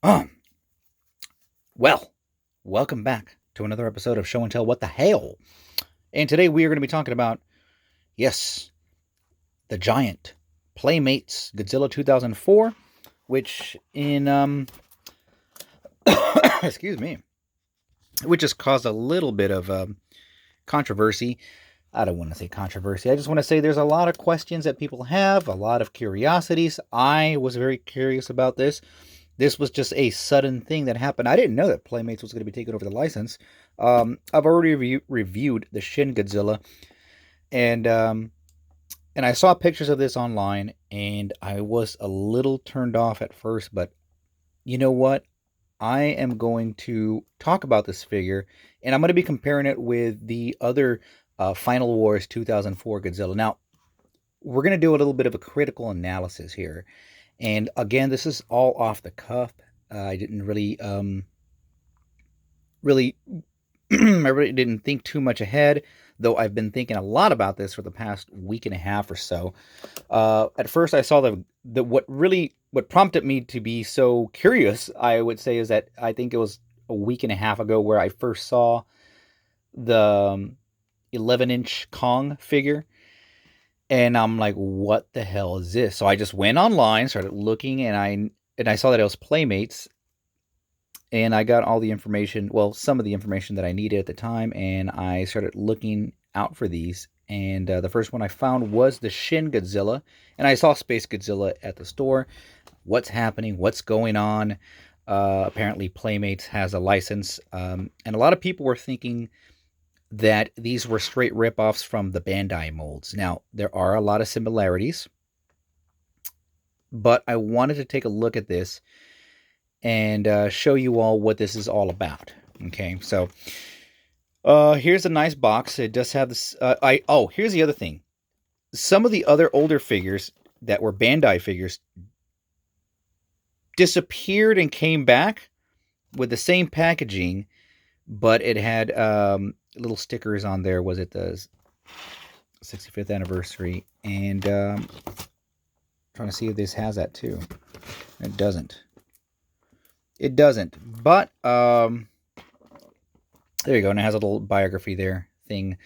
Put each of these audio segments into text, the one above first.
Um, well, welcome back to another episode of Show and Tell What the Hell. And today we are going to be talking about, yes, the giant Playmates Godzilla 2004, which excuse me, which has caused a little bit of controversy. I don't want to say controversy. I just want to say there's a lot of questions that people have, a lot of curiosities. I was very curious about this. This was just a sudden thing that happened. I didn't know that Playmates was going to be taking over the license. I've already reviewed the Shin Godzilla, and I saw pictures of this online, and I was a little turned off at first. But you know what? I am going to talk about this figure, and I'm going to be comparing it with the other Final Wars 2004 Godzilla. Now, we're going to do a little bit of a critical analysis here. And again, this is all off the cuff. I didn't really, I really didn't think too much ahead, though I've been thinking a lot about this for the past week and a half or so. At first, I saw what prompted me to be so curious, I would say, is that I think it was a week and a half ago where I first saw the 11-inch Kong figure. And I'm like, what the hell is this? So I just went online, started looking, and I saw that it was Playmates. And I got all the information, well, some of the information that I needed at the time, and I started looking out for these. And the first one I found was the Shin Godzilla, and I saw Space Godzilla at the store. What's happening? What's going on? Apparently, Playmates has a license, and a lot of people were thinking that these were straight ripoffs from the Bandai molds. Now, there are a lot of similarities, but I wanted to take a look at this and show you all what this is all about. Okay, so here's a nice box. It does have this. Here's the other thing. Some of the other older figures that were Bandai figures disappeared and came back with the same packaging, but it had little stickers on there. Was it the 65th anniversary? And trying to see if this has that too. It doesn't. It doesn't. But there you go. And it has a little biography there thing.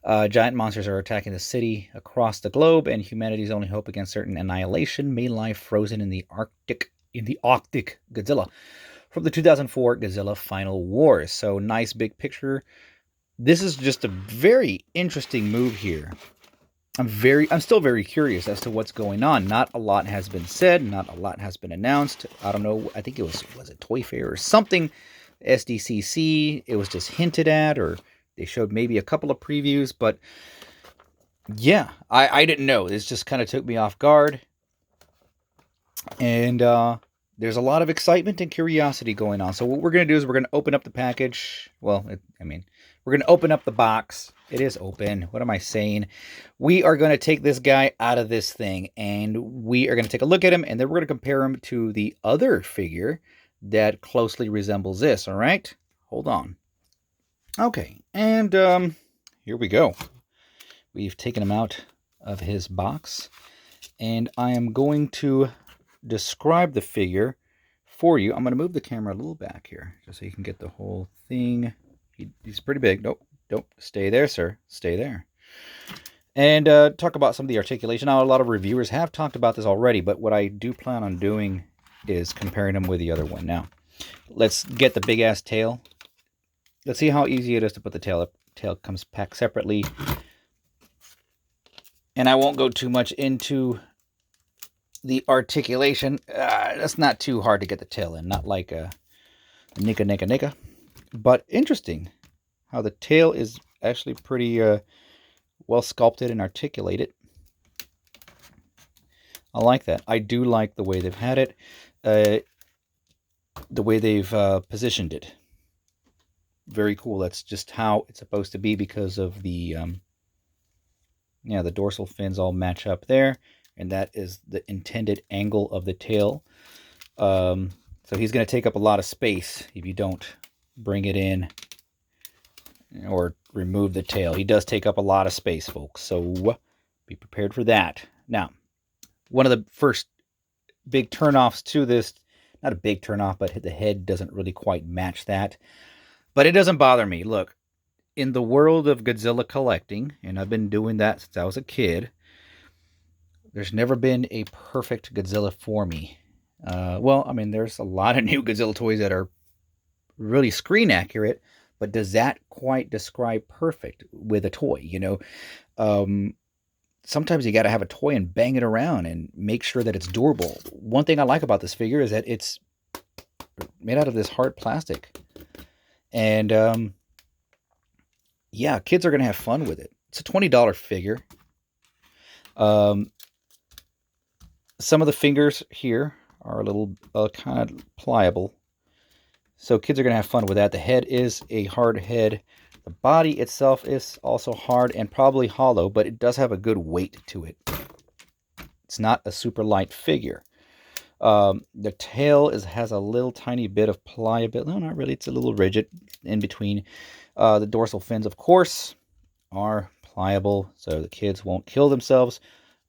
Giant monsters are attacking the city across the globe, and humanity's only hope against certain annihilation may lie frozen in the Arctic. Godzilla from the 2004 Godzilla Final Wars. So nice big picture. This is just a very interesting move here. I'm still very curious as to what's going on. Not a lot has been said, not a lot has been announced. I don't know, I think it was it Toy Fair or something, SDCC, it was just hinted at, or they showed maybe a couple of previews, but yeah, I didn't know. This just kind of took me off guard. And there's a lot of excitement and curiosity going on. So what we're going to do is we're going to open up the package. Well, we're going to open up the box. It is open. What am I saying? We are going to take this guy out of this thing, and we are going to take a look at him, and then we're going to compare him to the other figure that closely resembles this, all right? Hold on. Okay, and here we go. We've taken him out of his box, and I am going to describe the figure for you. I'm going to move the camera a little back here just so you can get the whole thing. He's pretty big. Nope. Stay there, sir. Stay there. And talk about some of the articulation. Now, a lot of reviewers have talked about this already, but what I do plan on doing is comparing them with the other one. Now, let's get the big-ass tail. Let's see how easy it is to put the tail up. Tail comes packed separately. And I won't go too much into the articulation. That's not too hard to get the tail in. Not like a nika. But interesting how the tail is actually pretty well sculpted and articulated. I like that. I do like the way they've had it. The way they've positioned it. Very cool. That's just how it's supposed to be because of the the dorsal fins all match up there. And that is the intended angle of the tail. So he's going to take up a lot of space if you don't bring it in or remove the tail. He does take up a lot of space, folks. So be prepared for that. Now, one of the first big turnoffs to this not a big turnoff, but the head doesn't really quite match that. But it doesn't bother me. Look, in the world of Godzilla collecting, and I've been doing that since I was a kid, there's never been a perfect Godzilla for me. Well, I mean, there's a lot of new Godzilla toys that are really screen accurate, but does that quite describe perfect with a toy? Um, sometimes you got to have a toy and bang it around and make sure that it's durable. One thing I like about this figure is that it's made out of this hard plastic, and yeah, kids are gonna have fun with it. It's a $20 figure. Um, some of the fingers here are a little kind of pliable, so kids are gonna have fun with that. The head is a hard head. The body itself is also hard and probably hollow, but it does have a good weight to it. It's not a super light figure. The tail has a little tiny bit of pliability. No, not really. It's a little rigid in between. The dorsal fins, of course, are pliable, so the kids won't kill themselves.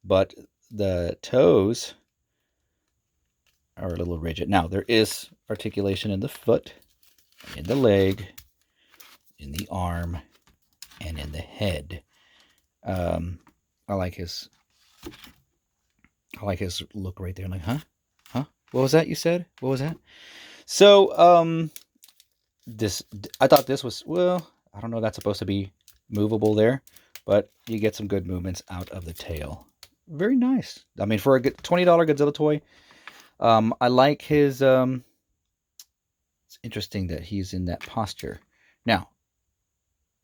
But the toes are a little rigid. Now, there is articulation in the foot, in the leg, in the arm, and in the head. I like his look right there. Like, huh? What was that you said? What was that? So, I thought this was, well, I don't know, that's supposed to be movable there, but you get some good movements out of the tail. Very nice. I mean, for a $20 Godzilla toy, I like his, it's interesting that he's in that posture. Now,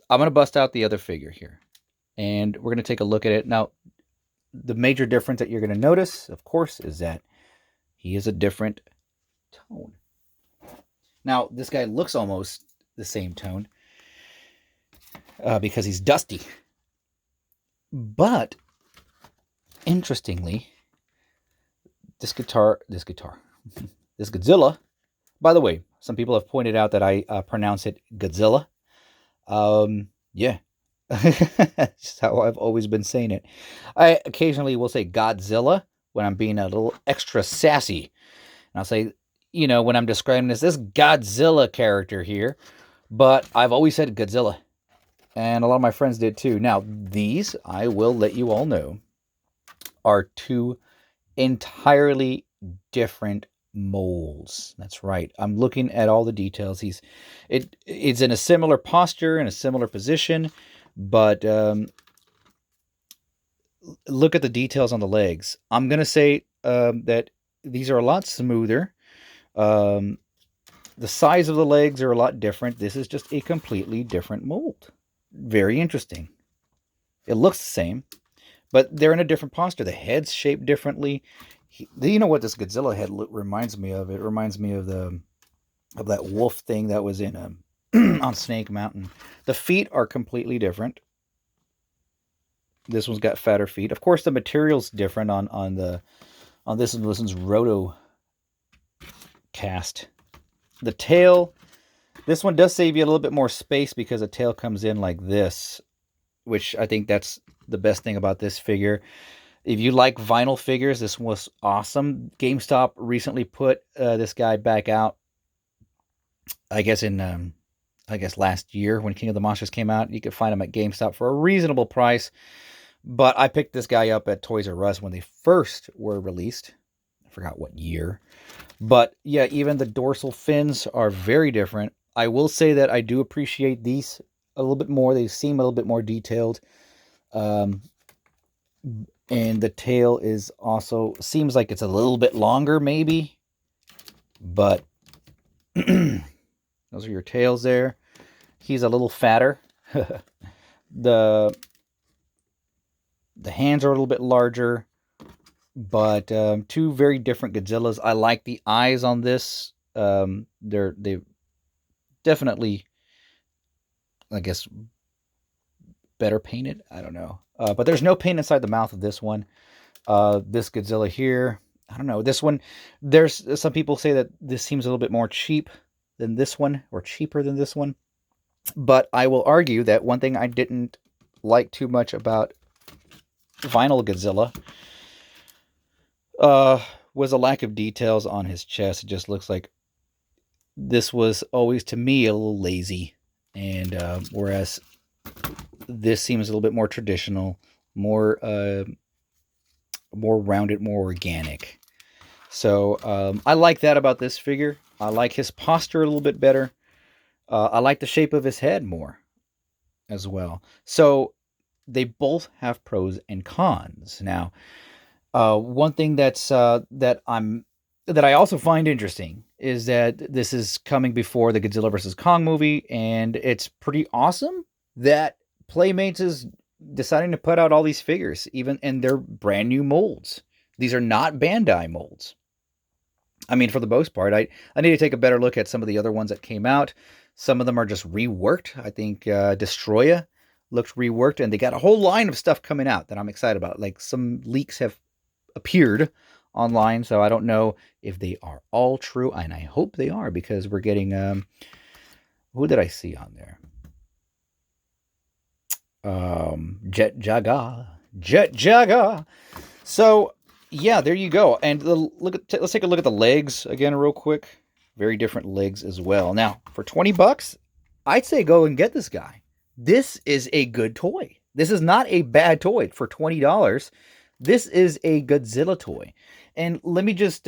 I'm going to bust out the other figure here, and we're going to take a look at it. Now, the major difference that you're going to notice, of course, is that he is a different tone. Now, this guy looks almost the same tone because he's dusty. But, interestingly, this Godzilla, by the way, some people have pointed out that I pronounce it Godzilla. Yeah. That's just how I've always been saying it. I occasionally will say Godzilla when I'm being a little extra sassy. And I'll say, when I'm describing this Godzilla character here. But I've always said Godzilla. And a lot of my friends did too. Now, these, I will let you all know, are two entirely different molds. That's right. I'm looking at all the details. It's in a similar posture, in a similar position, but look at the details on the legs. I'm going to say that these are a lot smoother. The size of the legs are a lot different. This is just a completely different mold. Very interesting. It looks the same, but they're in a different posture. The head's shaped differently. You know what this Godzilla head reminds me of? It reminds me of that wolf thing that was in on Snake Mountain. The feet are completely different. This one's got fatter feet. Of course, the material's different on this one's roto cast. The tail, this one does save you a little bit more space because the tail comes in like this, which I think that's the best thing about this figure. If you like vinyl figures, this was awesome. GameStop recently put this guy back out. I guess last year when King of the Monsters came out. You could find him at GameStop for a reasonable price. But I picked this guy up at Toys R Us when they first were released. I forgot what year. But yeah, even the dorsal fins are very different. I will say that I do appreciate these a little bit more. They seem a little bit more detailed. And the tail is also, seems like it's a little bit longer maybe. But those are your tails there. He's a little fatter. The hands are a little bit larger. But two very different Godzillas. I like the eyes on this. They definitely, I guess, better painted. I don't know. But there's no paint inside the mouth of this one. This Godzilla here, I don't know. This one, there's some people say that this seems a little bit more cheap than this one, or cheaper than this one. But I will argue that one thing I didn't like too much about vinyl Godzilla was a lack of details on his chest. It just looks like this was always, to me, a little lazy. And whereas this seems a little bit more traditional, more more rounded, more organic. So I like that about this figure. I like his posture a little bit better. I like the shape of his head more as well. So they both have pros and cons. Now, one thing that I also find interesting is that this is coming before the Godzilla vs Kong movie, and it's pretty awesome that Playmates is deciding to put out all these figures, even in their brand new molds. These are not Bandai molds. I mean, for the most part, I need to take a better look at some of the other ones that came out. Some of them are just reworked. I think Destroya looked reworked, and they got a whole line of stuff coming out that I'm excited about. Like some leaks have appeared online, so I don't know if they are all true, and I hope they are because we're getting who did I see on there? Jet Jaga. So yeah, there you go. And let's take a look at the legs again, real quick. Very different legs as well. Now, for $20, I'd say go and get this guy. This is a good toy. This is not a bad toy for $20. This is a Godzilla toy. And let me just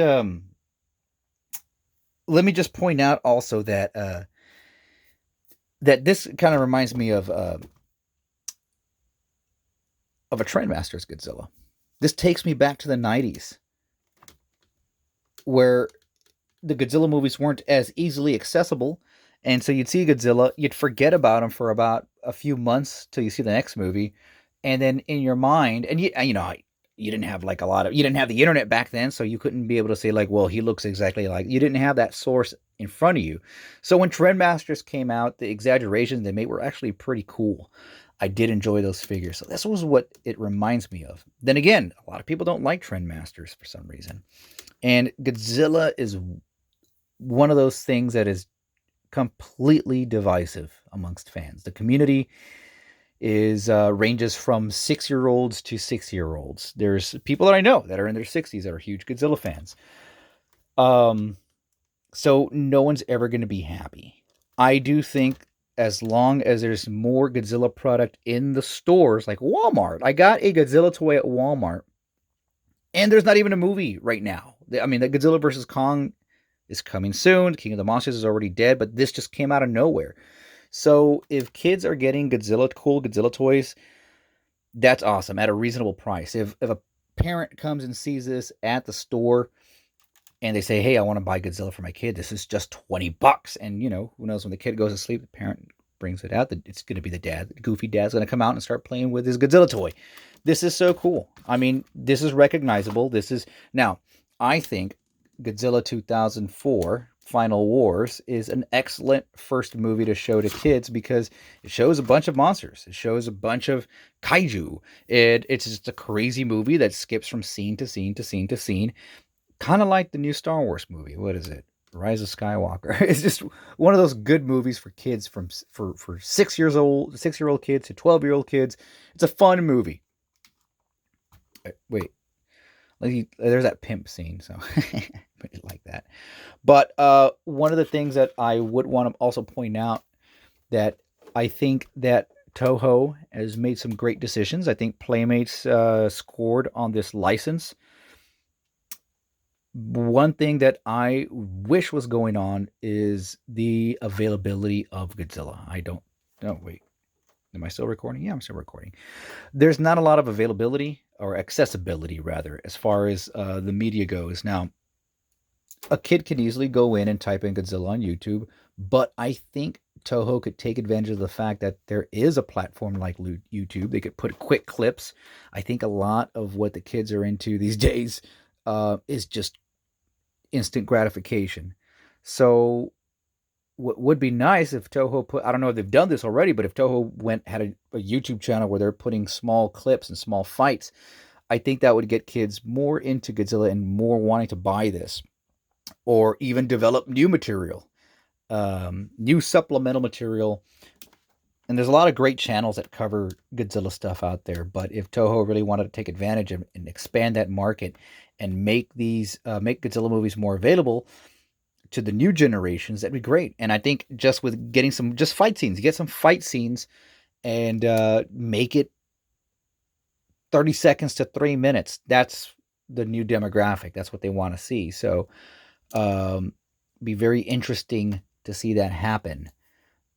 point out also that that this kind of reminds me of a Trendmasters Godzilla. This takes me back to the 90s, where the Godzilla movies weren't as easily accessible. And so you'd see Godzilla, you'd forget about him for about a few months till you see the next movie. And then in your mind, and you know, you didn't have like you didn't have the internet back then, so you couldn't be able to say like, well, he looks exactly like, you didn't have that source in front of you. So when Trendmasters came out, the exaggerations they made were actually pretty cool. I did enjoy those figures. So this was what it reminds me of. Then again, a lot of people don't like Trendmasters for some reason. And Godzilla is one of those things that is completely divisive amongst fans. The community is ranges from 6-year-olds to 6-year-olds. There's people that I know that are in their 60s that are huge Godzilla fans. So no one's ever going to be happy. I do think as long as there's more Godzilla product in the stores, like Walmart. I got a Godzilla toy at Walmart, and there's not even a movie right now. I mean, the Godzilla vs. Kong is coming soon. King of the Monsters is already dead, but this just came out of nowhere. So if kids are getting cool Godzilla toys, that's awesome at a reasonable price. If a parent comes and sees this at the store and they say, hey, I want to buy Godzilla for my kid, this is just $20. And, you know, who knows, when the kid goes to sleep, the parent brings it out. It's going to be the dad. The goofy dad's going to come out and start playing with his Godzilla toy. This is so cool. I mean, this is recognizable. Now, I think Godzilla 2004 Final Wars is an excellent first movie to show to kids because it shows a bunch of monsters. It shows a bunch of kaiju. It's just a crazy movie that skips from scene to scene to scene to scene. Kind of like the new Star Wars movie. What is it? Rise of Skywalker. It's just one of those good movies for kids for 6-year-old kids to 12-year-old kids. It's a fun movie. Wait. There's that pimp scene, so I like that. But one of the things that I would want to also point out that I think that Toho has made some great decisions. I think Playmates scored on this license. One thing that I wish was going on is the availability of Godzilla. Wait. Am I still recording? Yeah, I'm still recording. There's not a lot of availability, or accessibility rather, as far as the media goes. Now, a kid can easily go in and type in Godzilla on YouTube, but I think Toho could take advantage of the fact that there is a platform like YouTube. They could put quick clips. I think a lot of what the kids are into these days is just instant gratification. So what would be nice if Toho I don't know if they've done this already, but if Toho had a YouTube channel where they're putting small clips and small fights, I think that would get kids more into Godzilla and more wanting to buy this, or even develop new material, new supplemental material. And there's a lot of great channels that cover Godzilla stuff out there. But if Toho really wanted to take advantage of and expand that market and make Godzilla movies more available to the new generations, that'd be great. And I think just with getting some just fight scenes, get some fight scenes, and make it 30 seconds to 3 minutes. That's the new demographic. That's what they want to see. So, be very interesting to see that happen.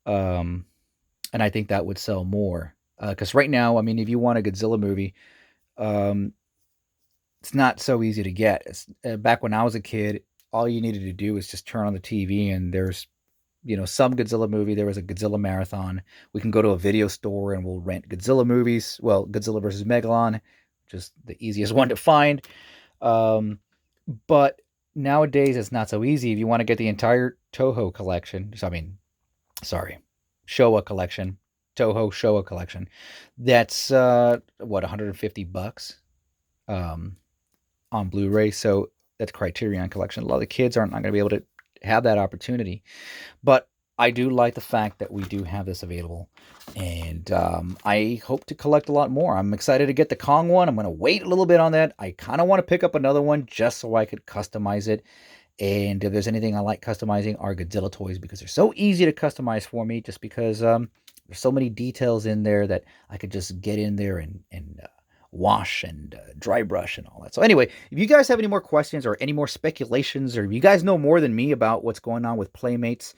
And I think that would sell more. Because right now, I mean, if you want a Godzilla movie, um, it's not so easy to get. Back when I was a kid, all you needed to do was just turn on the TV, and there's some Godzilla movie. There was a Godzilla marathon. We can go to a video store and we'll rent Godzilla movies. Well, Godzilla versus Megalon, just the easiest one to find. But nowadays it's not so easy. If you want to get the entire Toho collection, Showa collection, Toho Showa collection, that's what, $150 on Blu-ray. So that's Criterion collection. A lot of the kids aren't going to be able to have that opportunity. But I do like the fact that we do have this available, and I hope to collect a lot more. I'm excited to get the Kong one. I'm going to wait a little bit on that. I kind of want to pick up another one just so I could customize it. And if there's anything I like customizing, are Godzilla toys, because they're so easy to customize for me, just because there's so many details in there that I could just get in there and wash and dry brush and all that. So anyway, if you guys have any more questions or any more speculations, or if you guys know more than me about what's going on with Playmates,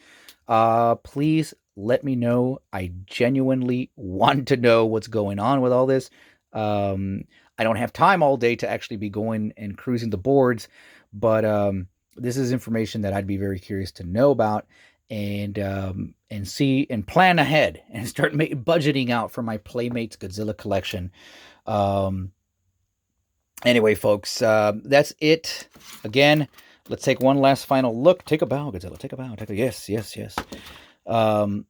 please let me know. I genuinely want to know what's going on with all this. I don't have time all day to actually be going and cruising the boards, but this is information that I'd be very curious to know about, and see and plan ahead and start budgeting out for my Playmates Godzilla collection. Anyway, folks, that's it. Again, let's take one last final look. Take a bow, Godzilla. Take a bow. Yes, yes, yes. Oh,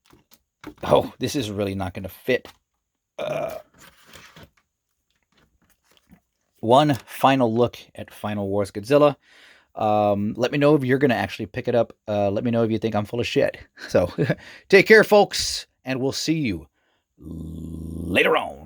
this is really not going to fit. One final look at Final Wars Godzilla. Let me know if you're going to actually pick it up. Let me know if you think I'm full of shit. So, take care, folks, and we'll see you later on.